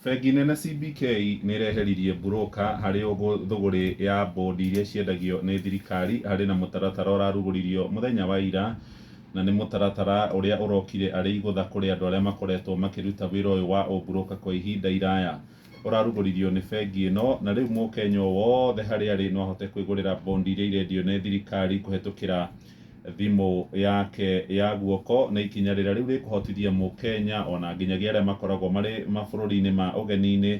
Bengi nene CBK nä äreheririe broker harä thågå ya bondi iria ciendagio nä thirikari harä na mũtaratara ũrarugũririo mũthenya wa ira, na nĩ mũtaratara ũrĩa ũrokire arĩ igũtha kũrĩ andũ arĩa makoretwo makĩruta wĩra ũyũ wa ũburoka kwa ihinda iraya. Ũrarugũririo nĩ bengi ĩno, na rĩu mũkenya wothe harĩa arĩ no ahote kwĩgũrĩra bondi iria irendio nĩ thirikari kũhetũkĩra thimũ yake ya guoko, na ikinya rĩrĩa rĩu rĩkũhotithia mũkenya ona nginyagia arĩa makoragwo marĩ mabũrũri-inĩ ma ũgeni-inĩ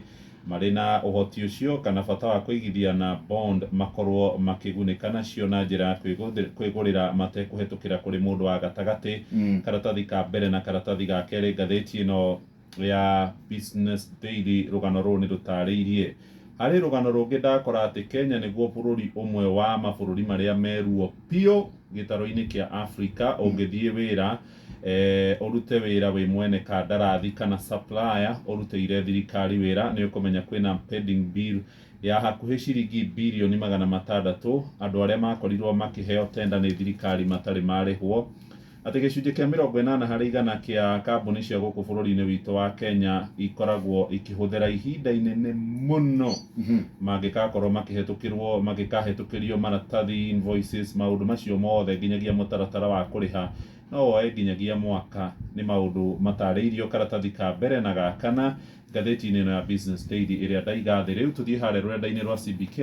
marĩ na ũhoti ũcio kana bata wa kũigithia na bond makorwo makĩgunĩka nacio na njĩra ya kwĩgũrĩra matekũhetũkĩra kũrĩ mũndũ wa gatagatĩ. Karatathi ka mbere na karatathi ga kerĩ ngathĩti ĩno ya Business Daily rũgano rũrũ nĩ rũtarĩirie. Harĩ rũgano rũngĩ ndakora atĩ Kenya nĩguo bũrũri ũmwe wa mabũrũri marĩa meruo biũ gĩtarũ-inĩ kĩa Africa ũngĩthiĩ wĩra ũrute wĩra wĩ mwene kandarathi kana supplier ũrutĩire thirikari wĩra, nĩ ũkũmenya kwĩna pending bill ya hakuhĩ ciringi birioni 600 andũ arĩa makorirwo makĩheo tenda nĩ thirikari matarĩ marĩhwo. Atĩ gĩcunjĩ kĩa 40% kĩa kambuni cia gũkũ bũrũri-inĩ witũ wa Kenya ikoragwo ikĩhũthĩra ihinda inene mũno mangĩgakorwo makĩhetũkĩrio maratathi, invoices, maũndũ macio mothe nginyagia mũtaratara wa kũrĩha no woe nginyagia mwaka. Nĩ maũndũ matarĩirio karatathi ka mbere na ga kana ngathĩti-inĩ ĩno ya Business Daily ĩrĩa ndaiga thĩ. Rĩu tũthiĩ harĩa rũrenda-inĩ rwa CBK